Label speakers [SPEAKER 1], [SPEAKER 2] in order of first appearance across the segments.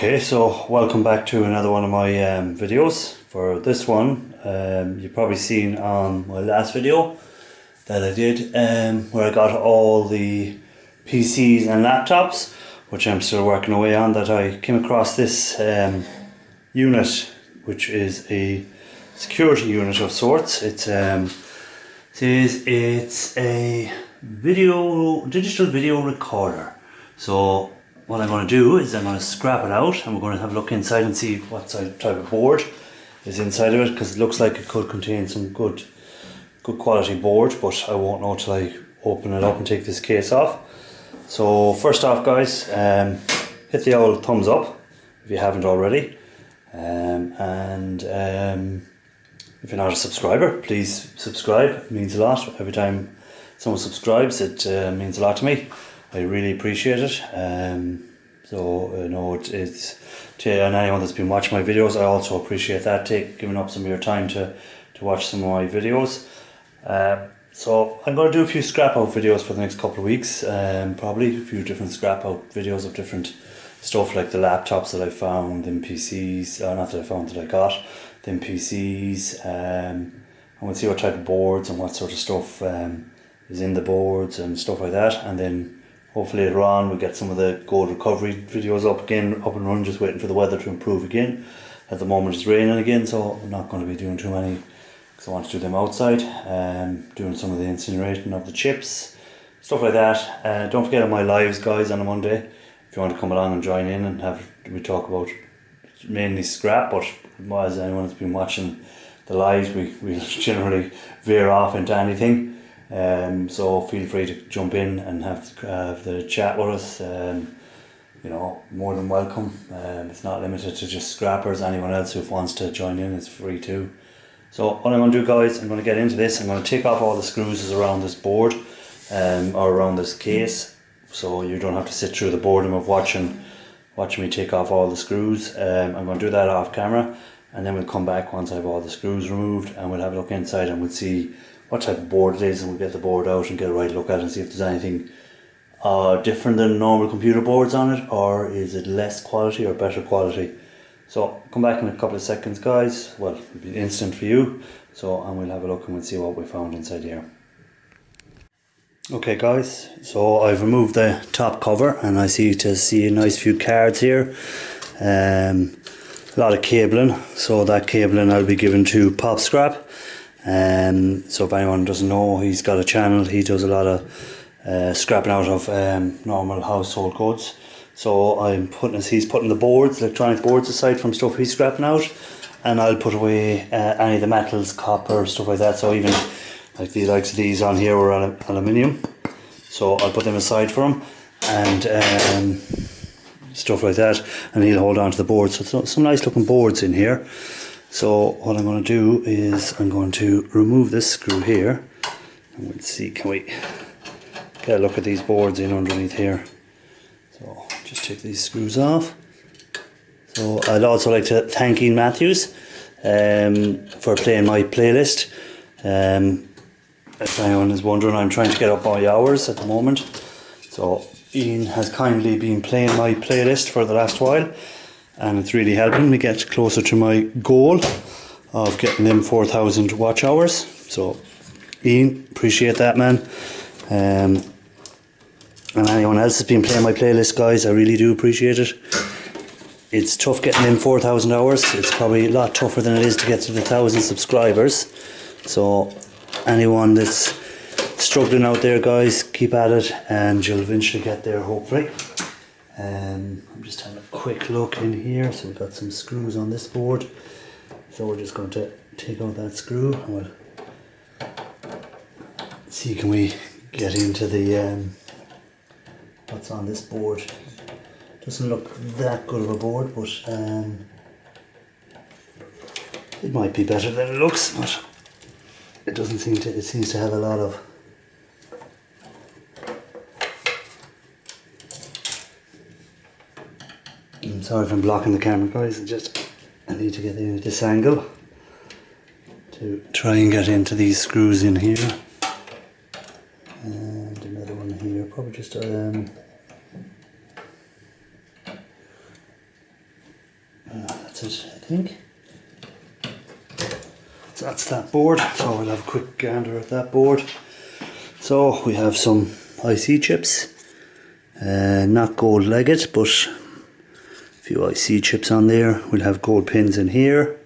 [SPEAKER 1] Okay, so welcome back to another one of my videos. For this one, you've probably seen on my last video that I did where I got all the PCs and laptops, which I'm still working away on, that I came across this unit, which is a security unit of sorts. It's a digital video recorder. So what I'm going to do is I'm going to scrap it out and we're going to have a look inside and see what type of board is inside of it, because it looks like it could contain some good quality board, but I won't know till I open it up and take this case off. So first off, guys, hit the old thumbs up if you haven't already, and if you're not a subscriber, please subscribe. It means a lot. Every time someone subscribes, it means a lot to me. I really appreciate it. So I know it's to anyone that's been watching my videos, I also appreciate that, giving up some of your time to watch some of my videos. So I'm going to do a few scrap out videos for the next couple of weeks, probably a few different scrap out videos of different stuff, like the laptops that I found, them PCs, not that I found, that I got, them PCs, and we'll see what type of boards and what sort of stuff is in the boards and stuff like that. And then hopefully later on we'll get some of the gold recovery videos up and running, just waiting for the weather to improve again. At the moment it's raining again, so I'm not going to be doing too many, because I want to do them outside, doing some of the incinerating of the chips, stuff like that. Don't forget on my lives, guys, on a Monday, if you want to come along and join in and we talk about mainly scrap, but as anyone has been watching the lives, we generally veer off into anything. So feel free to jump in and have the chat with us. You know, more than welcome. It's not limited to just scrappers. Anyone else who wants to join in is free too. So what I'm going to do, guys, I'm going to get into this. I'm going to take off all the screws around this board, or around this case, so you don't have to sit through the boredom of watching me take off all the screws. I'm going to do that off camera, and then we'll come back once I have all the screws removed, and we'll have a look inside and we'll see what type of board it is, and we'll get the board out and get a right look at it and see if there's anything different than normal computer boards on it, or is it less quality or better quality. So come back in a couple of seconds, guys. Well, it'll be instant for you. So, and we'll have a look and we'll see what we found inside here. Okay, guys, so I've removed the top cover and I see a nice few cards here. A lot of cabling, so that cabling I'll be giving to Pop Scrap. So if anyone doesn't know, he's got a channel. He does a lot of scrapping out of normal household goods. So he's putting the boards, electronic boards aside from stuff he's scrapping out, and I'll put away any of the metals, copper, stuff like that. So even like the likes of these on here were aluminium, so I'll put them aside for him, and stuff like that, and he'll hold on to the boards. So some nice looking boards in here. So what I'm going to do is I'm going to remove this screw here, and we'll see, can we get a look at these boards in underneath here. So just take these screws off. So I'd also like to thank Ian Matthews for playing my playlist. If anyone is wondering, I'm trying to get up my hours at the moment. So Ian has kindly been playing my playlist for the last while, and it's really helping me get closer to my goal of getting them 4,000 watch hours. So Ian, appreciate that, man. And anyone else has been playing my playlist, guys, I really do appreciate it. It's tough getting them 4,000 hours. It's probably a lot tougher than it is to get to the 1,000 subscribers. So anyone that's struggling out there, guys, keep at it and you'll eventually get there, hopefully. I'm just having a quick look in here. So we've got some screws on this board, so we're just going to take out that screw and we'll see, can we get into the what's on this board. Doesn't look that good of a board, but it might be better than it looks, but it doesn't seem to, it seems to have a lot of I'm sorry if I'm blocking the camera, guys. I need to get this angle to try and get into these screws in here, and another one here, probably just think. So that's that board. So we'll have a quick gander at that board. So we have some IC chips, not gold legged, but a few IC chips on there. We'll have gold pins in here.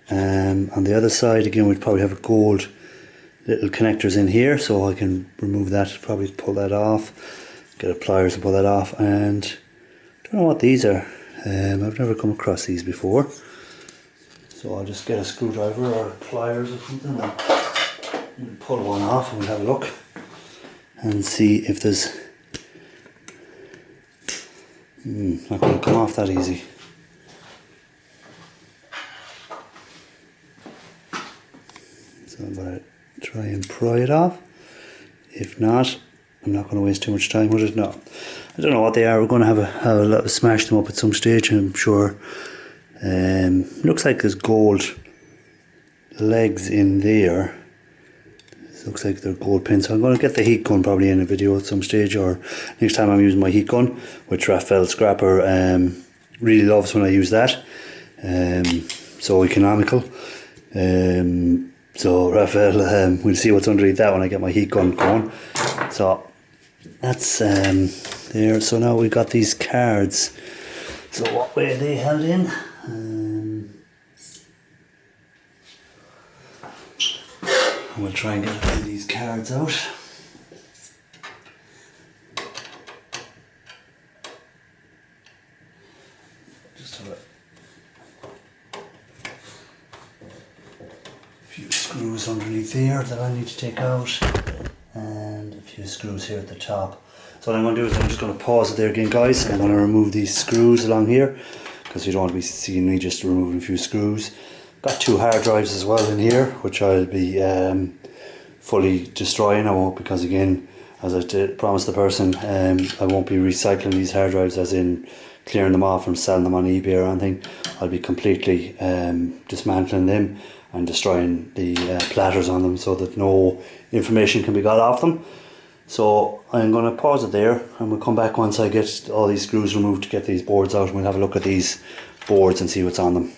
[SPEAKER 1] On the other side again we'd probably have gold little connectors in here, so I can remove that, probably pull that off, get a pliers and pull that off. And I don't know what these are. I've never come across these before, so I'll just get a screwdriver or pliers or something and we'll pull one off and we'll have a look and see if there's not going to come off that easy. So I'm going to try and pry it off. If not, I'm not going to waste too much time with it. No, I don't know what they are. We're going to have a smash them up at some stage, I'm sure. Looks like there's gold legs in there. It looks like they're gold pins. So I'm going to get the heat gun probably in a video at some stage, or next time I'm using my heat gun, which Raphael Scrapper really loves when I use that. So economical. So Raphael, we'll see what's underneath that when I get my heat gun going. So that's there. So now we've got these cards. So what way are they held in? We'll try and get one of these cards out. Just have a few screws underneath there that I need to take out, and a few screws here at the top. So what I'm going to do is I'm just going to pause it there again, guys, and I'm going to remove these screws along here because you don't want to be seeing me just removing a few screws. Got 2 hard drives as well in here, which I'll be fully destroying. I won't, because again, as I did promise the person, I won't be recycling these hard drives, as in clearing them off and selling them on eBay or anything. I'll be completely dismantling them and destroying the platters on them so that no information can be got off them. So I'm going to pause it there and we'll come back once I get all these screws removed to get these boards out, and we'll have a look at these boards and see what's on them.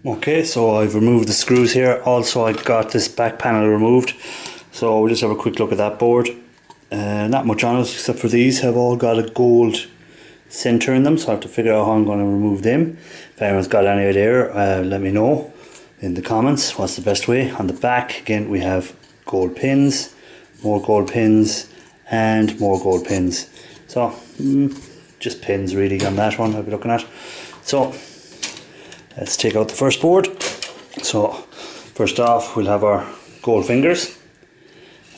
[SPEAKER 1] Okay, so I've removed the screws here. Also I got this back panel removed, so we'll just have a quick look at that board. Not much on it except for these have all got a gold center in them, so I have to figure out how I'm going to remove them. If anyone's got any idea, let me know in the comments what's the best way. On the back again we have gold pins, more gold pins and more gold pins. So just pins really on that one I'll be looking at. So let's take out the first board. So first off we'll have our gold fingers.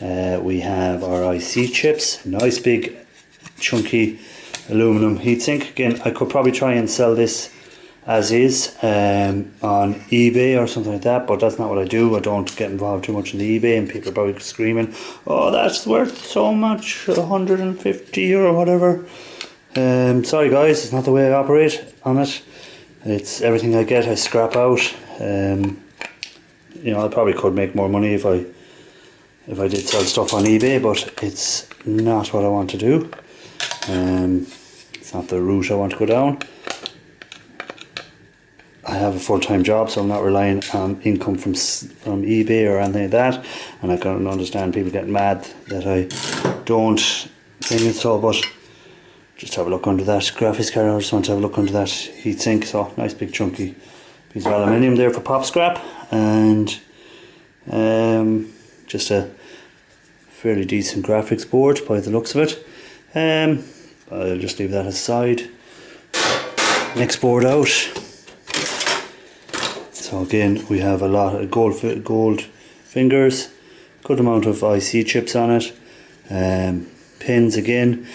[SPEAKER 1] We have our IC chips, nice big chunky aluminum heatsink. Again, I could probably try and sell this as is on eBay or something like that, but that's not what I do. I don't get involved too much in the eBay, and people are probably screaming, oh, that's worth so much, 150 or whatever. Sorry guys, it's not the way I operate on it. It's everything I get I scrap out. You know, I probably could make more money if I did sell stuff on eBay, but it's not what I want to do. It's not the route I want to go down. I have a full-time job, so I'm not relying on income from eBay or anything like that, and I can understand people getting mad that I don't think it. So, but just have a look under that graphics card. I just want to have a look under that heatsink. So nice big chunky piece of aluminium there for pop scrap, and just a fairly decent graphics board by the looks of it. I'll just leave that aside. Next board out. So again we have a lot of gold fingers, good amount of IC chips on it, pins again,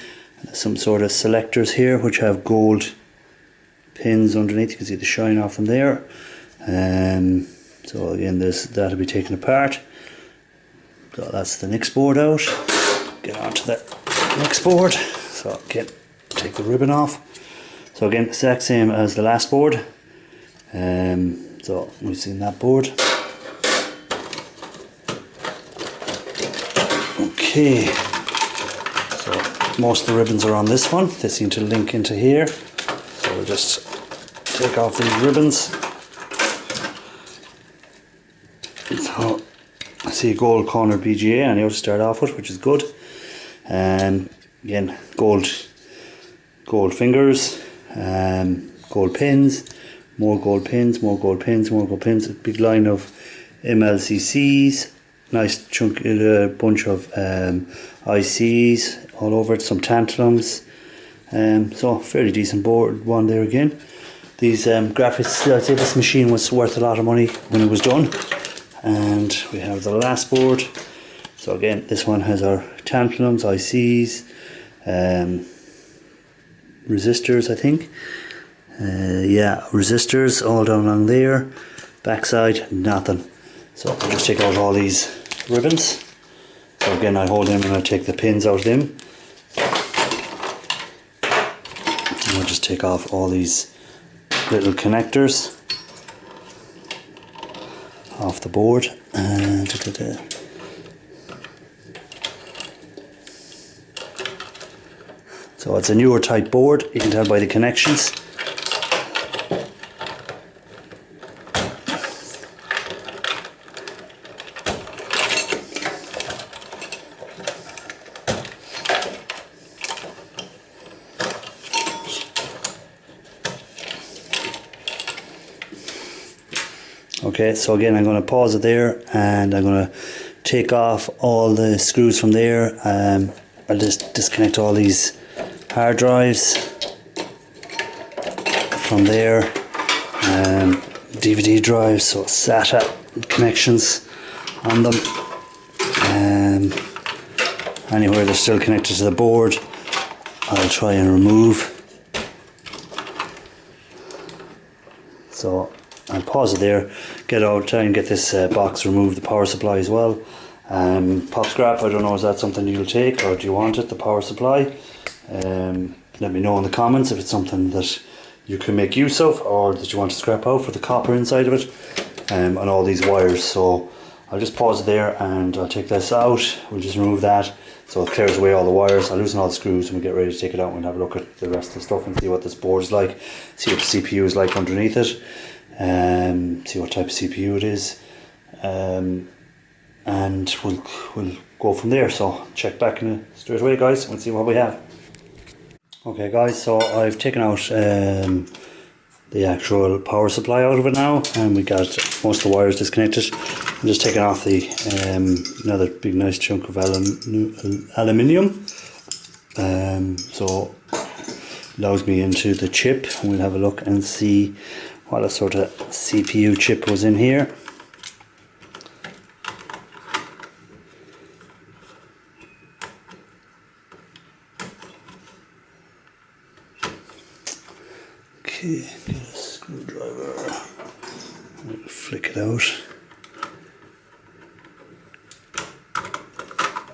[SPEAKER 1] some sort of selectors here which have gold pins underneath. You can see the shine off them there. So again that'll be taken apart. So that's the next board out. Get on to the next board. So again, take the ribbon off. So again, exact same as the last board. So we've seen that board. Okay, so most of the ribbons are on this one. They seem to link into here. I'll just take off these ribbons. So I see a gold corner BGA I need to start off with, which is good. Again, gold fingers, gold pins, more gold pins, more gold pins, more gold pins. A big line of MLCCs, nice chunk, bunch of ICs all over it, some tantalums. So fairly decent board one there again. These graphics, I'd say this machine was worth a lot of money when it was done. And we have the last board. So again, this one has our tantalums, ICs, resistors, I think. Yeah, resistors all down along there. Backside, nothing. So I'll just take out all these ribbons. So again, I hold them and I take the pins out of them. And I'll just take off all these little connectors off the board. So it's a newer type board, you can tell by the connections. Okay, so again I'm going to pause it there and I'm going to take off all the screws from there. I'll just disconnect all these hard drives from there, DVD drives, so SATA connections on them. Anywhere they're still connected to the board, I'll try and remove. So I'll pause it there, try and get this box removed, the power supply as well. Pop scrap, I don't know, is that something you'll take or do you want it, the power supply? Let me know in the comments if it's something that you can make use of or that you want to scrap out for the copper inside of it, and all these wires. So I'll just pause it there and I'll take this out. We'll just remove that so it clears away all the wires. I'll loosen all the screws and we'll get ready to take it out and we'll have a look at the rest of the stuff and see what this board is like, see what the CPU is like underneath it, see what type of CPU it is, and we'll go from there. So check back in straight away, guys, and see what we have. Okay guys, so I've taken out the actual power supply out of it now, and we got most of the wires disconnected. I'm just taking off the another big nice chunk of aluminium. So allows me into the chip, and we'll have a look and see what a sort of CPU chip was in here. Okay, get a screwdriver, flick it out.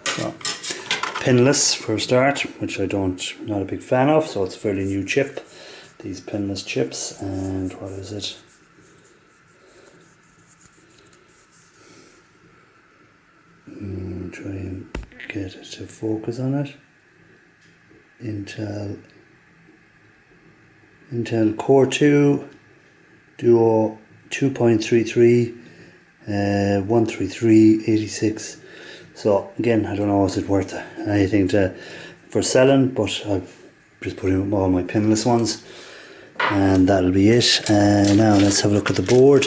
[SPEAKER 1] So, pinless for a start, which not a big fan of, so it's a fairly new chip, these pinless chips. And what is it? Try and get it to focus on it. Intel Core 2 Duo 2.33 13386. So again, I don't know, is it worth anything for selling, but I've just put in all my pinless ones and that'll be it. Now let's have a look at the board.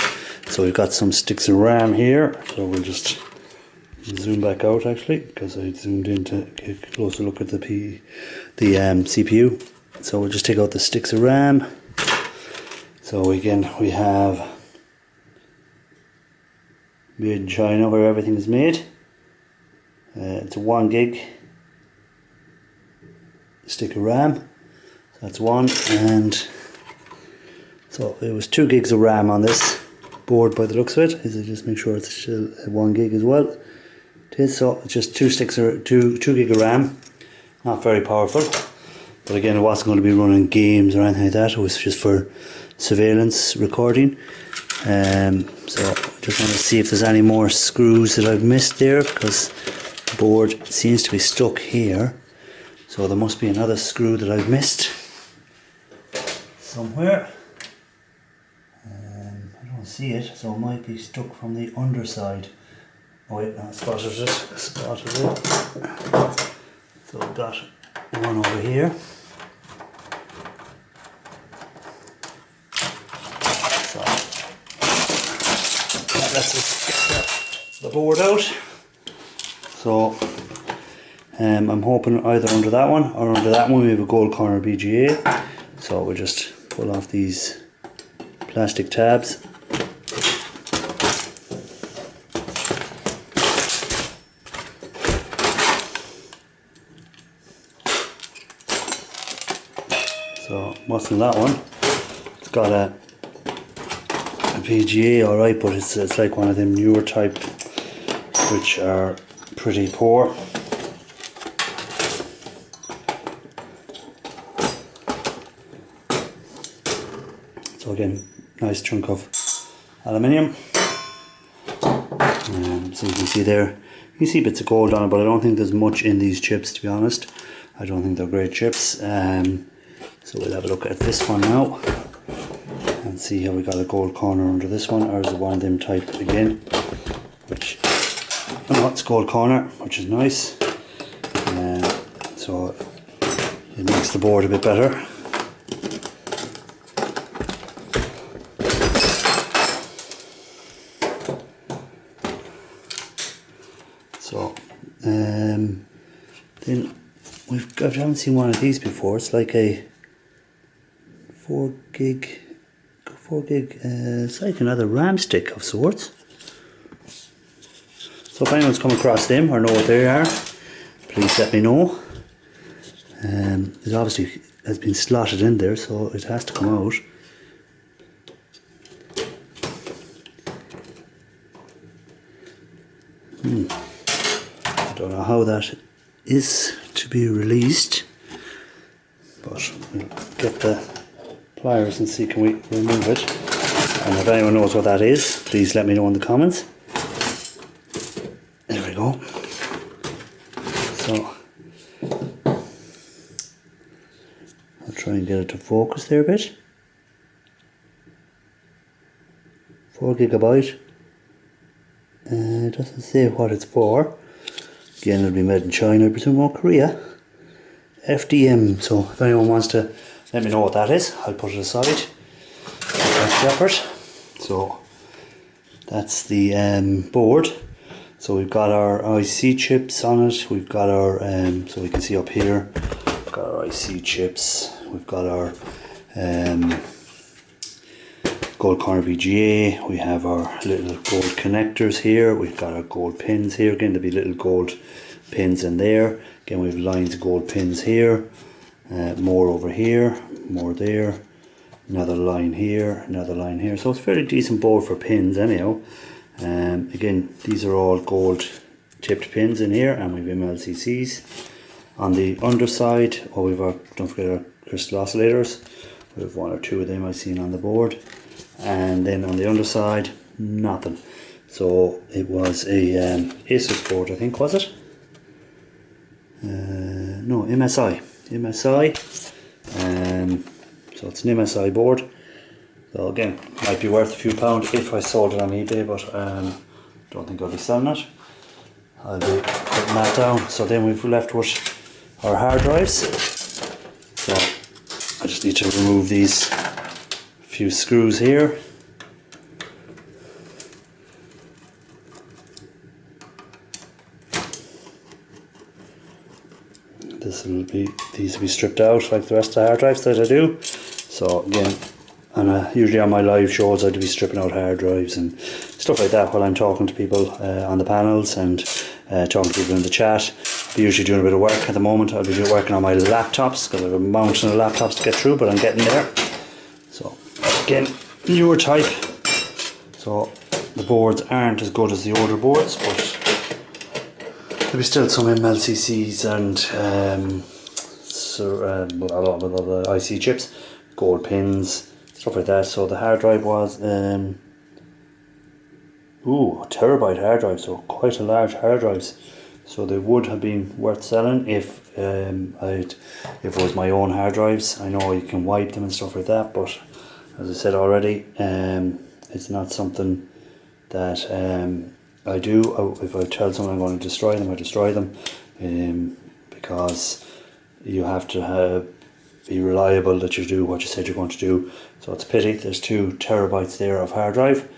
[SPEAKER 1] So we've got some sticks of RAM here, so we'll just zoom back out actually, because I zoomed in to get a closer look at the CPU. So we'll just take out the sticks of RAM. So again, we have made in China, where everything is made. It's a 1 gig stick of RAM. So that's one, and so it was 2 gigs of RAM on this board by the looks of it. Is it just make sure it's still 1 gig as well? It is. So it's just 2 gig of RAM. Not very powerful. But again, it wasn't going to be running games or anything like that. It was just for surveillance recording. So just want to see if there's any more screws that I've missed there, because the board seems to be stuck here. So there must be another screw that I've missed. somewhere. I don't see it, so it might be stuck from the underside. Oh wait, no, I spotted it. So we've got one over here. So let's just get the board out. So I'm hoping either under that one or under that one we have a gold corner BGA. So we'll just pull off these plastic tabs. So what's in that one? It's got a PGA, alright, but it's like one of them newer type which are pretty poor. So again, nice chunk of aluminium. So you can see there, you can see bits of gold on it, but I don't think there's much in these chips, to be honest. I don't think they're great chips. So we'll have a look at this one now and see how we got a gold corner under this one, or is it one of them type again, which, oh, it's gold corner, which is nice. So it makes the board a bit better. So then I haven't seen one of these before. It's like a 4 gig, it's like another RAM stick of sorts. So if anyone's come across them or know what they are, please let me know. It obviously has been slotted in there, so it has to come out. I don't know how that is to be released, but we'll get the pliers and see can we remove it. And if anyone knows what that is, please let me know in the comments. There we go. So I'll try and get it to focus there a bit. 4 gigabyte. It doesn't say what it's for. Again, it'll be made in China, I presume, or Korea. FDM, so if anyone wants to let me know what that is, I'll put it aside. That's separate. So that's the board. So we've got our IC chips on it. We've got our, so we can see up here, we've got our IC chips. We've got our gold corner VGA. We have our little gold connectors here. We've got our gold pins here. Again, there'll be little gold pins in there. Again, we have lines of gold pins here. More over here, more there. Another line here, another line here. So it's a fairly decent board for pins anyhow. Again, these are all gold tipped pins in here, and we've MLCCs. On the underside, oh, we've our, don't forget our crystal oscillators. We have 1 or 2 of them I've seen on the board. And then on the underside, nothing. So it was a Asus board, I think, was it? No, MSI. So it's an MSI board. So again, might be worth a few pounds if I sold it on eBay, but don't think I'll be selling it. I'll be putting that down. So then we've left with our hard drives. So I just need to remove these few screws here. These will be stripped out like the rest of the hard drives that I do. So again, and usually on my live shows I'd be stripping out hard drives and stuff like that while I'm talking to people on the panels and talking to people in the chat. I'm usually doing a bit of work at the moment. I'll be working on my laptops because I have a mountain of laptops to get through, but I'm getting there. So again, newer type. So the boards aren't as good as the older boards, but there'll be still some MLCCs and a lot of the IC chips, gold pins, stuff like that. So the hard drive was a terabyte hard drive, so quite a large hard drives. so they would have been worth selling if if it was my own hard drives. I know you can wipe them and stuff like that, but as I said already, it's not something that I do. If I tell someone I'm going to destroy them, I destroy them, because you have to be reliable that you do what you said you're going to do. So it's a pity. There's 2 terabytes there of hard drive.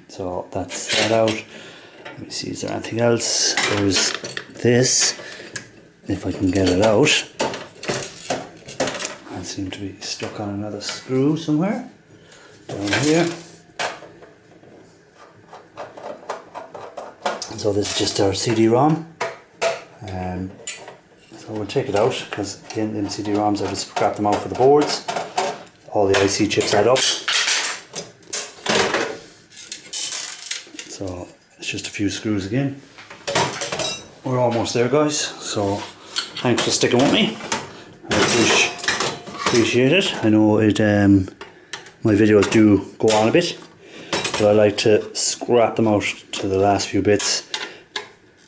[SPEAKER 1] So that's that out. Let me see, is there anything else? There's this, if I can get it out. I seem to be stuck on another screw somewhere down here. So this is just our CD-ROM. So we'll take it out, because again, in CD-ROMs I just scrap them out for the boards. All the IC chips add up. So it's just a few screws again. We're almost there, guys, so thanks for sticking with me. I appreciate it. I know it my videos do go on a bit, but I like to scrap them out to the last few bits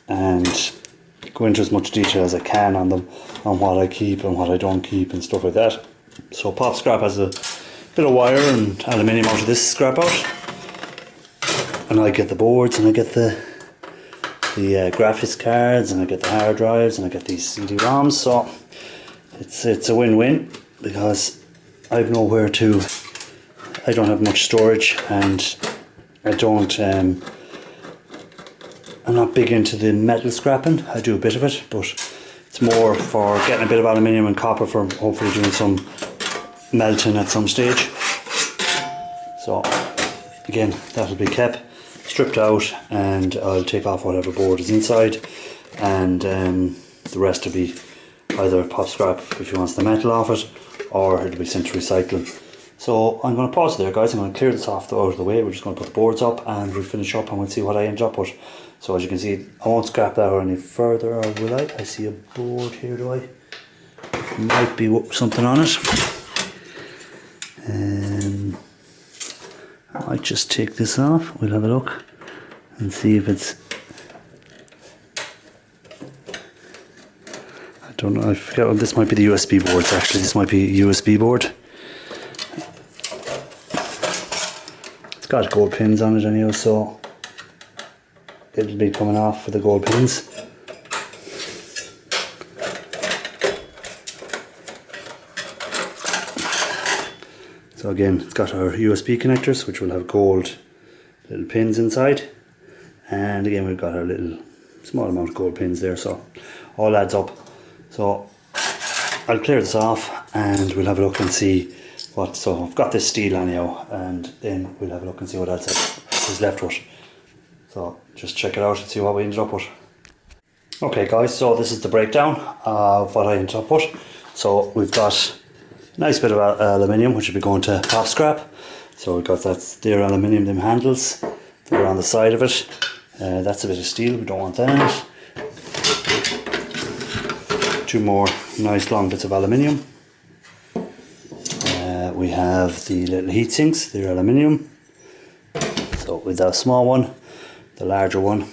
[SPEAKER 1] and go into as much detail as I can on them, on what I keep and what I don't keep and stuff like that. So Pop Scrap has a bit of wire and aluminium out of this scrap out, and I get the boards, and I get the graphics cards, and I get the hard drives, and I get these CD-ROMs. So it's a win-win, because I've nowhere to. I don't have much storage, and I don't. I'm not big into the metal scrapping. I do a bit of it, but it's more for getting a bit of aluminium and copper for hopefully doing some melting at some stage. So again, that'll be kept, stripped out, and I'll take off whatever board is inside, and the rest will be either Pop Scrap if he wants the metal off it, or it'll be sent to recycling. So I'm going to pause there, guys. I'm going to clear this off out of the way. We're just going to put the boards up, and we'll finish up, and we'll see what I end up with. So as you can see, I won't scrap that out any further, or will I? I see a board here, do I? Might be something on it. I might just take this off. We'll have a look and see if it's... I don't know, I forget. Well, this might be the USB boards actually. This might be a USB board. It's got gold pins on it anyway, so it'll be coming off for the gold pins. So again, it's got our USB connectors, which will have gold little pins inside, and again we've got our little small amount of gold pins there, so all adds up. So I'll clear this off, and we'll have a look and see what. So I've got this steel anyhow, and then we'll have a look and see what else is left with. So just check it out and see what we ended up with. Okay guys, so this is the breakdown of what I ended up with. So we've got a nice bit of aluminium, which will be going to Pop Scrap. So we've got their aluminium, them handles, they're on the side of it. That's a bit of steel, we don't want that. 2 more nice long bits of aluminium. We have the little heat sinks, they're aluminium. So with that small one, the larger one,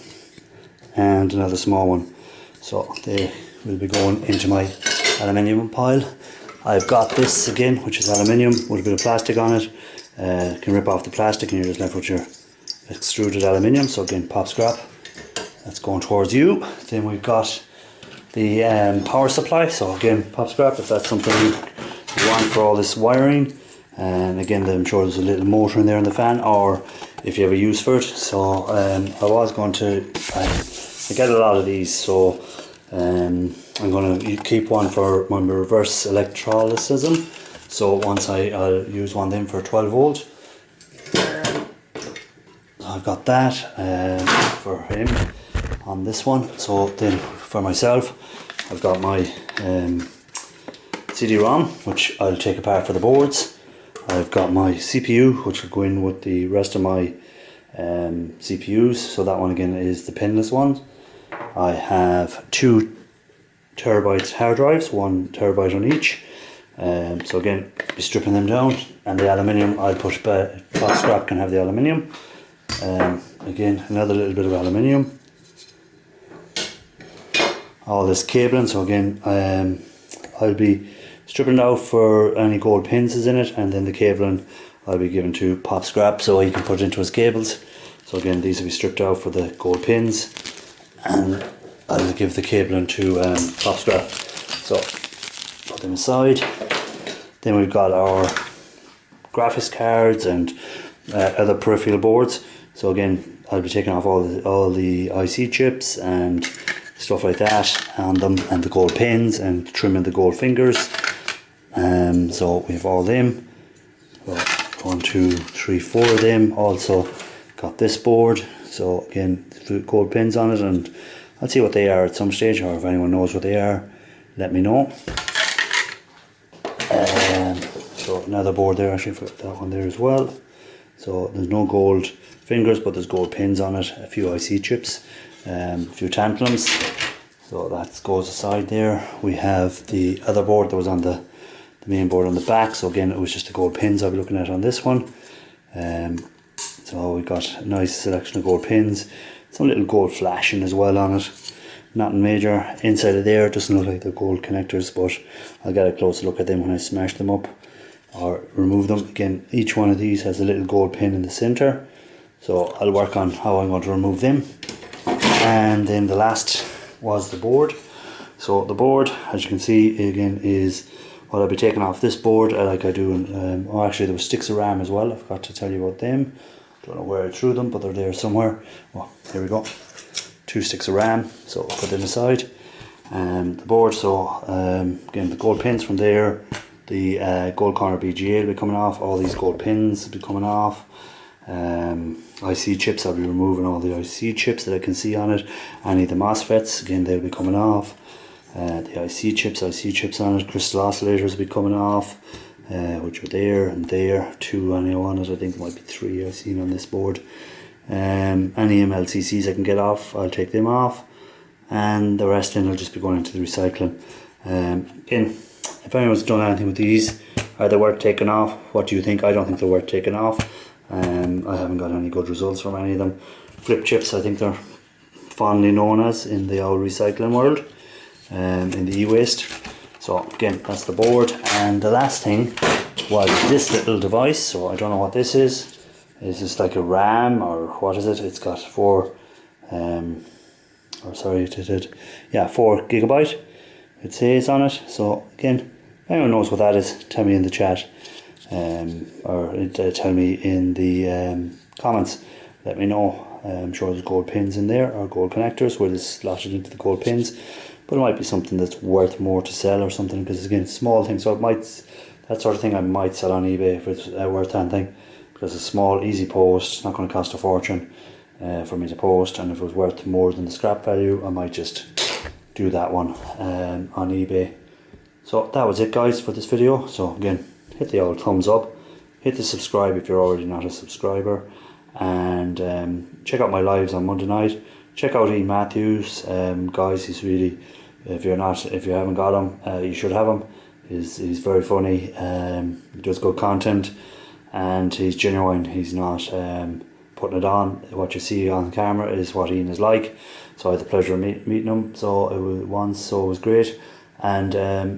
[SPEAKER 1] and another small one. So they will be going into my aluminium pile. I've got this again, which is aluminium with a bit of plastic on it. You can rip off the plastic and you're just left with your extruded aluminium. So again, Pop Scrap, that's going towards you. Then we've got the power supply. So again, Pop Scrap, if that's something you want for all this wiring. And again, I'm sure there's a little motor in there in the fan, or if you have a use for it. So I was going to, I get a lot of these, so I'm going to keep one for my reverse electrolysis. So once I'll use one then for 12 volt. So I've got that for him on this one. So then for myself, I've got my CD-ROM, which I'll take apart for the boards. I've got my CPU, which will go in with the rest of my CPUs. So that one again is the pinless one. I have 2 terabytes hard drives, 1 terabyte on each. So again, be stripping them down, and the aluminium I'll put Pop Scrap can have the aluminium. Again, another little bit of aluminium. all this cabling. So again, I'll be stripping it out for any gold pins is in it, and then the cabling I'll be giving to Pop Scrap so he can put it into his cables. So again, these will be stripped out for the gold pins, and I'll give the cabling to Pop Scrap. So put them aside. Then we've got our graphics cards and other peripheral boards. So again, I'll be taking off all the IC chips and stuff like that on them, and the gold pins, and trimming the gold fingers. So we have all them. So 1, 2, 3, 4 of them. Also got this board. So again, gold pins on it, and I'll see what they are at some stage, or if anyone knows what they are, let me know. So another board there, actually, for that one there as well. So there's no gold fingers, but there's gold pins on it, a few IC chips, a few tantalums. So that goes aside there. We have the other board that was on the main board on the back. So again, it was just the gold pins I'll be looking at on this one. So we got a nice selection of gold pins, some little gold flashing as well on it. Nothing major. Inside of there, it doesn't look like they're gold connectors, but I'll get a closer look at them when I smash them up or remove them. Again, each one of these has a little gold pin in the center, so I'll work on how I'm going to remove them. And then the last was the board. So the board, as you can see, again, is what I'll be taking off this board, like I do in, oh actually there was sticks of RAM as well, I forgot to tell you about them. Don't know where I threw them, but they're there somewhere. Oh, here we go. 2 sticks of RAM, so I'll put them aside. The board, so again, the gold pins from there, the gold corner BGA will be coming off, all these gold pins will be coming off. IC chips, I'll be removing all the IC chips that I can see on it. Any of the MOSFETs, again, they'll be coming off. The IC chips on it, crystal oscillators will be coming off, which are there and there, 2 on it, I think there might be 3 I've seen on this board. Any MLCCs I can get off, I'll take them off, and the rest then will just be going into the recycling. Again, if anyone's done anything with these, are they worth taking off? What do you think? I don't think they're worth taking off. I haven't got any good results from any of them. Flip chips, I think they're fondly known as in the old recycling world, in the e-waste. So again, that's the board. And the last thing was this little device. So I don't know what this is. Is this like a RAM or what is it? It's got 4 gigabyte, it says on it. So again, if anyone knows what that is, tell me in the chat, or tell me in the comments. Let me know. I'm sure there's gold pins in there, or gold connectors where this slotted into the gold pins, but it might be something that's worth more to sell or something, because again, small thing. So it might, that sort of thing I might sell on eBay if it's worth anything, because it's a small, easy post. It's not going to cost a fortune for me to post, and if it was worth more than the scrap value, I might just do that one on eBay. So that was it, guys, for this video. So again, hit the old thumbs up, hit the subscribe if you're already not a subscriber, and check out my lives on Monday night. Check out Ian Matthews, guys. He's really, if you haven't got him, you should have him. He's very funny. He does good content, and he's genuine. He's not putting it on. What you see on camera is what Ian is like. So I had the pleasure of meeting him. So it was great. And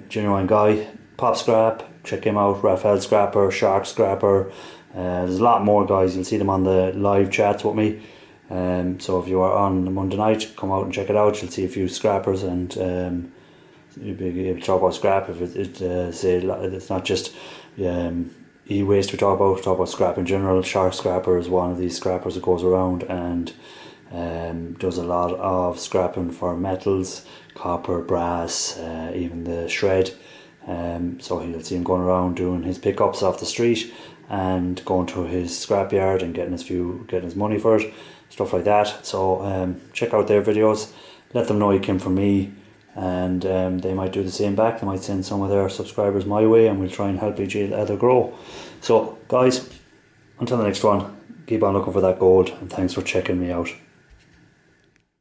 [SPEAKER 1] genuine guy. Pop Scrap, check him out. Raphael Scrapper, Shark Scrapper. There's a lot more guys. You'll see them on the live chats with me. So if you are on Monday night, come out and check it out. You'll see a few scrappers, and you'll be able to talk about scrap. If it's not just e-waste we talk about scrap in general. Shark Scrapper is one of these scrappers that goes around and does a lot of scrapping for metals, copper, brass, even the shred. So you'll see him going around doing his pickups off the street and going to his scrapyard and getting his money for it, stuff like that. So check out their videos, let them know you came from me, and they might do the same back. They might send some of their subscribers my way, and we'll try and help each other grow. So guys, until the next one, keep on looking for that gold, and thanks for checking me out.